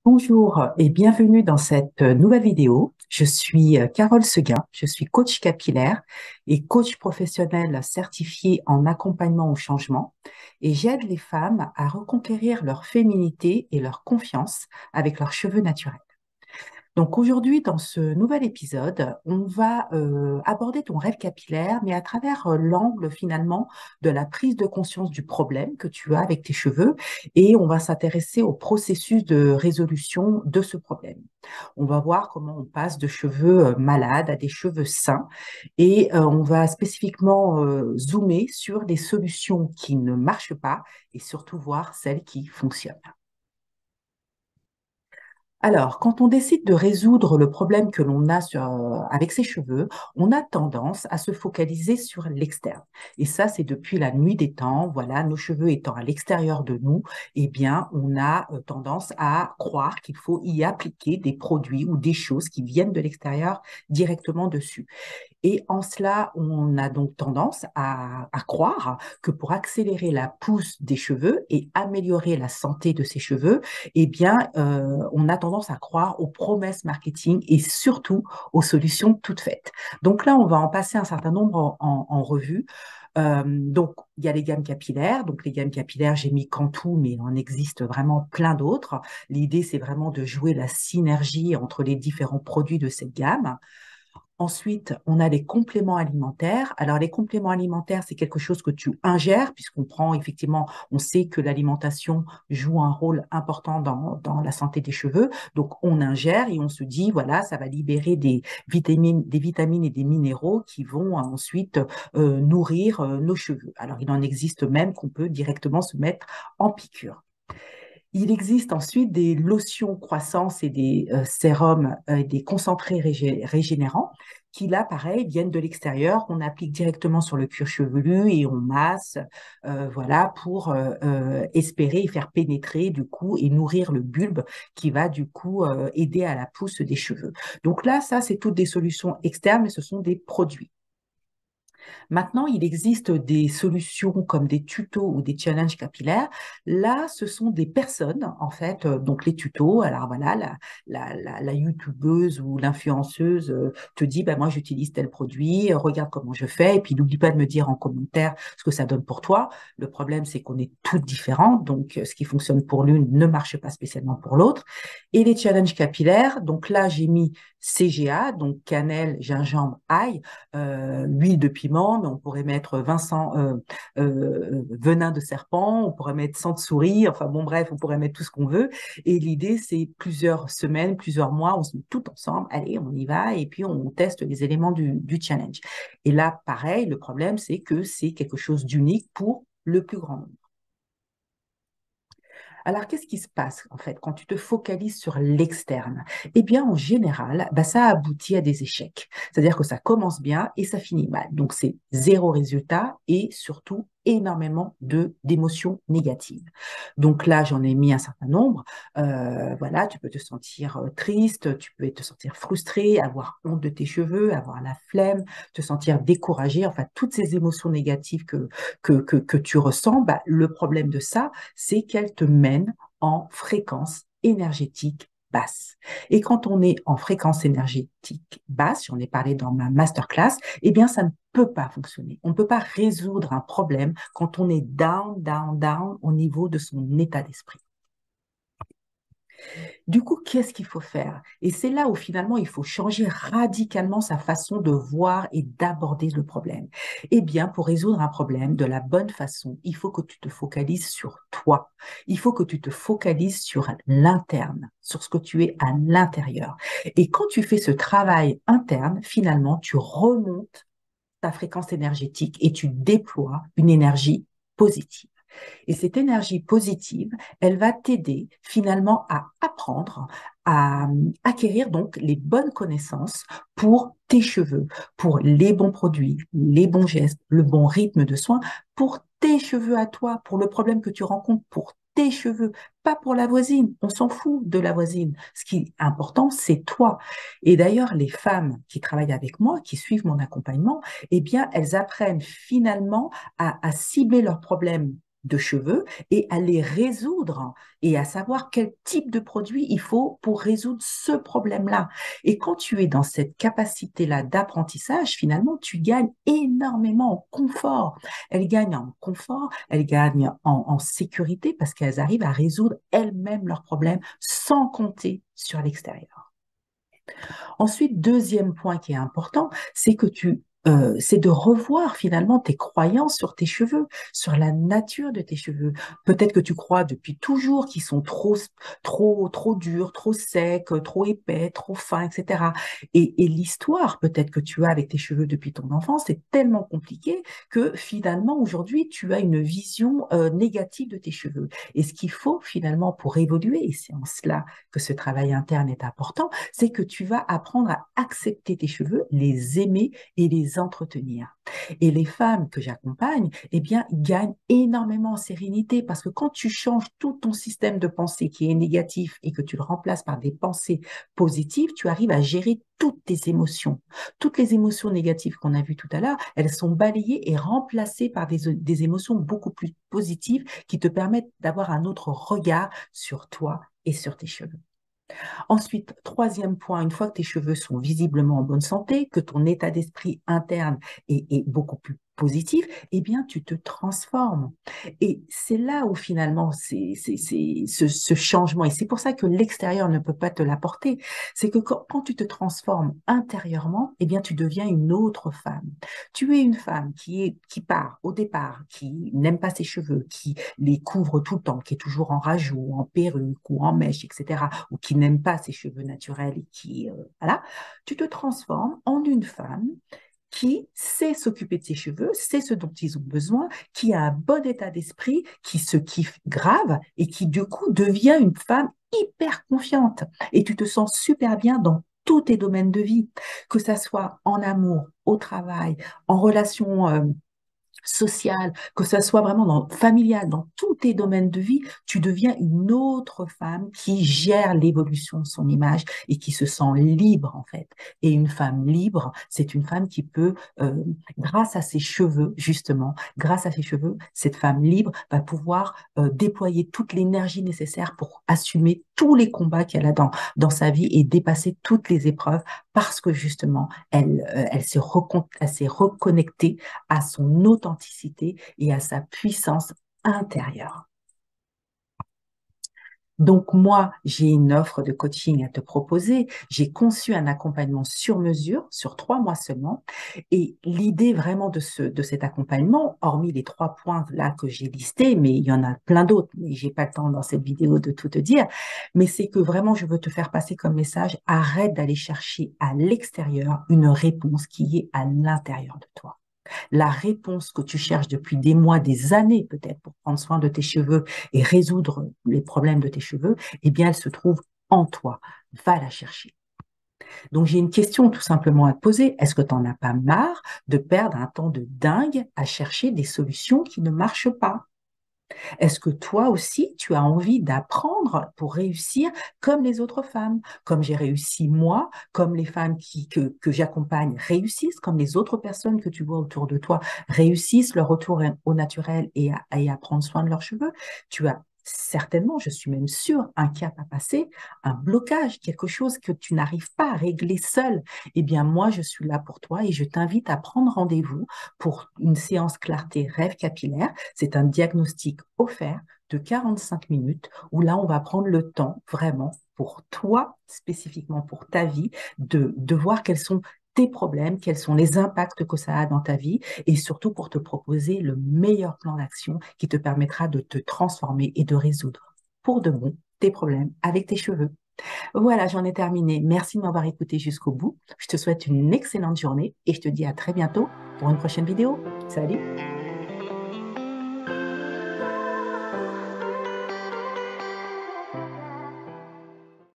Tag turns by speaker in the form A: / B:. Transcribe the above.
A: Bonjour et bienvenue dans cette nouvelle vidéo. Je suis Carole Seguin, je suis coach capillaire et coach professionnel certifié en accompagnement au changement et j'aide les femmes à reconquérir leur féminité et leur confiance avec leurs cheveux naturels. Donc aujourd'hui, dans ce nouvel épisode, on va aborder ton rêve capillaire, mais à travers l'angle finalement de la prise de conscience du problème que tu as avec tes cheveux et on va s'intéresser au processus de résolution de ce problème. On va voir comment on passe de cheveux malades à des cheveux sains et on va spécifiquement zoomer sur des solutions qui ne marchent pas et surtout voir celles qui fonctionnent. Alors, quand on décide de résoudre le problème que l'on a avec ses cheveux, on a tendance à se focaliser sur l'externe. Et ça, c'est depuis la nuit des temps. Voilà, nos cheveux étant à l'extérieur de nous, eh bien, on a tendance à croire qu'il faut y appliquer des produits ou des choses qui viennent de l'extérieur directement dessus. Et en cela, on a donc tendance à croire que pour accélérer la pousse des cheveux et améliorer la santé de ses cheveux, eh bien, on a tendance à croire aux promesses marketing et surtout aux solutions toutes faites. Donc là, on va en passer un certain nombre en revue. Donc, il y a les gammes capillaires. Donc, les gammes capillaires, j'ai mis Cantu, mais il en existe vraiment plein d'autres. L'idée, c'est vraiment de jouer la synergie entre les différents produits de cette gamme. Ensuite, on a les compléments alimentaires. Alors, les compléments alimentaires, c'est quelque chose que tu ingères, puisqu'on prend effectivement, on sait que l'alimentation joue un rôle important dans la santé des cheveux. Donc, on ingère et on se dit, voilà, ça va libérer des vitamines et des minéraux qui vont ensuite nourrir nos cheveux. Alors, il en existe même qu'on peut directement se mettre en piqûre. Il existe ensuite des lotions croissance et des sérums, des concentrés régénérants qui, là, pareil, viennent de l'extérieur. On applique directement sur le cuir chevelu et on masse, voilà, pour espérer et faire pénétrer, du coup, et nourrir le bulbe qui va, du coup, aider à la pousse des cheveux. Donc là, ça, c'est toutes des solutions externes, mais ce sont des produits. Maintenant, il existe des solutions comme des tutos ou des challenges capillaires. Là, ce sont des personnes, en fait, donc les tutos. Alors voilà, la youtubeuse ou l'influenceuse te dit, ben, moi, j'utilise tel produit, regarde comment je fais, et puis n'oublie pas de me dire en commentaire ce que ça donne pour toi. Le problème, c'est qu'on est toutes différentes, donc ce qui fonctionne pour l'une ne marche pas spécialement pour l'autre. Et les challenges capillaires, donc là, j'ai mis CGA, donc cannelle, gingembre, ail, huile de piment, mais on pourrait mettre venin de serpent, on pourrait mettre sang de souris, enfin bon bref, on pourrait mettre tout ce qu'on veut. Et l'idée, c'est plusieurs semaines, plusieurs mois, on se met tout ensemble, allez, on y va, et puis on teste les éléments du challenge. Et là, pareil, le problème, c'est que c'est quelque chose d'unique pour le plus grand nombre. Alors, qu'est-ce qui se passe en fait quand tu te focalises sur l'externe? Eh bien, en général, bah, ça aboutit à des échecs. C'est-à-dire que ça commence bien et ça finit mal. Donc, c'est zéro résultat et surtout énormément d'émotions négatives. Donc là, j'en ai mis un certain nombre. Voilà, tu peux te sentir triste, tu peux te sentir frustré, avoir honte de tes cheveux, avoir la flemme, te sentir découragé. Enfin, toutes ces émotions négatives que tu ressens, bah, le problème de ça, c'est qu'elle te mène en fréquence énergétique basse. Et quand on est en fréquence énergétique basse, j'en ai parlé dans ma masterclass, eh bien, ça ne peut pas fonctionner. On ne peut pas résoudre un problème quand on est down, down, down au niveau de son état d'esprit. Du coup, qu'est-ce qu'il faut faire? Et c'est là où finalement il faut changer radicalement sa façon de voir et d'aborder le problème. Eh bien, pour résoudre un problème de la bonne façon, il faut que tu te focalises sur toi. Il faut que tu te focalises sur l'interne, sur ce que tu es à l'intérieur. Et quand tu fais ce travail interne, finalement, tu remontes ta fréquence énergétique et tu déploies une énergie positive. Et cette énergie positive, elle va t'aider finalement à apprendre, à acquérir donc les bonnes connaissances pour tes cheveux, pour les bons produits, les bons gestes, le bon rythme de soins, pour tes cheveux à toi, pour le problème que tu rencontres, pour tes cheveux, pas pour la voisine. On s'en fout de la voisine. Ce qui est important, c'est toi. Et d'ailleurs, les femmes qui travaillent avec moi, qui suivent mon accompagnement, eh bien, elles apprennent finalement à cibler leurs problèmes de cheveux et à les résoudre et à savoir quel type de produit il faut pour résoudre ce problème-là. Et quand tu es dans cette capacité-là d'apprentissage, finalement, tu gagnes énormément en confort. Elles gagnent en confort, elles gagnent en sécurité parce qu'elles arrivent à résoudre elles-mêmes leurs problèmes sans compter sur l'extérieur. Ensuite, deuxième point qui est important, c'est que c'est de revoir finalement tes croyances sur tes cheveux, sur la nature de tes cheveux. Peut-être que tu crois depuis toujours qu'ils sont trop durs, trop secs, trop épais, trop fins, etc. Et l'histoire peut-être que tu as avec tes cheveux depuis ton enfance est tellement compliquée que finalement aujourd'hui tu as une vision négative de tes cheveux. Et ce qu'il faut finalement pour évoluer, et c'est en cela que ce travail interne est important, c'est que tu vas apprendre à accepter tes cheveux, les aimer et les entretenir. Et les femmes que j'accompagne, eh bien, gagnent énormément en sérénité parce que quand tu changes tout ton système de pensée qui est négatif et que tu le remplaces par des pensées positives, tu arrives à gérer toutes tes émotions. Toutes les émotions négatives qu'on a vues tout à l'heure, elles sont balayées et remplacées par des émotions beaucoup plus positives qui te permettent d'avoir un autre regard sur toi et sur tes cheveux. Ensuite, troisième point, une fois que tes cheveux sont visiblement en bonne santé, que ton état d'esprit interne est beaucoup plus positif, eh bien, tu te transformes. Et c'est là où finalement, ce changement, et c'est pour ça que l'extérieur ne peut pas te l'apporter, c'est que quand tu te transformes intérieurement, eh bien, tu deviens une autre femme. Tu es une femme qui part au départ, qui n'aime pas ses cheveux, qui les couvre tout le temps, qui est toujours en rajout, en perruque ou en mèche, etc., ou qui n'aime pas ses cheveux naturels et voilà, tu te transformes en une femme qui sait s'occuper de ses cheveux, sait ce dont ils ont besoin, qui a un bon état d'esprit, qui se kiffe grave et qui du coup devient une femme hyper confiante. Et tu te sens super bien dans tous tes domaines de vie, que ça soit en amour, au travail, en relation sociale, que ça soit vraiment dans familial, dans tous tes domaines de vie, tu deviens une autre femme qui gère l'évolution de son image et qui se sent libre en fait. Et une femme libre, c'est une femme qui peut, grâce à ses cheveux justement, grâce à ses cheveux, cette femme libre va pouvoir déployer toute l'énergie nécessaire pour assumer tous les combats qu'elle a dans sa vie et dépasser toutes les épreuves parce que justement, elle s'est reconnectée à son authenticité et à sa puissance intérieure. Donc moi, j'ai une offre de coaching à te proposer. J'ai conçu un accompagnement sur mesure, sur 3 mois seulement. Et l'idée vraiment de cet accompagnement, hormis les 3 points là que j'ai listés, mais il y en a plein d'autres, mais j'ai pas le temps dans cette vidéo de tout te dire, mais c'est que vraiment je veux te faire passer comme message, arrête d'aller chercher à l'extérieur une réponse qui est à l'intérieur de toi. La réponse que tu cherches depuis des mois, des années peut-être pour prendre soin de tes cheveux et résoudre les problèmes de tes cheveux, eh bien, elle se trouve en toi. Va la chercher. Donc, j'ai une question tout simplement à te poser. Est-ce que tu n'en as pas marre de perdre un temps de dingue à chercher des solutions qui ne marchent pas? Est-ce que toi aussi, tu as envie d'apprendre pour réussir comme les autres femmes, comme j'ai réussi moi, comme les femmes que j'accompagne réussissent, comme les autres personnes que tu vois autour de toi réussissent leur retour au naturel et à prendre soin de leurs cheveux? Tu as certainement, je suis même sûre, un cap à passer, un blocage, quelque chose que tu n'arrives pas à régler seul. Eh bien, moi, je suis là pour toi et je t'invite à prendre rendez-vous pour une séance clarté rêve capillaire. C'est un diagnostic offert de 45 minutes où là, on va prendre le temps vraiment pour toi, spécifiquement pour ta vie, de voir quels sont tes problèmes, quels sont les impacts que ça a dans ta vie et surtout pour te proposer le meilleur plan d'action qui te permettra de te transformer et de résoudre pour de bon tes problèmes avec tes cheveux. Voilà, j'en ai terminé. Merci de m'avoir écouté jusqu'au bout. Je te souhaite une excellente journée et je te dis à très bientôt pour une prochaine vidéo. Salut!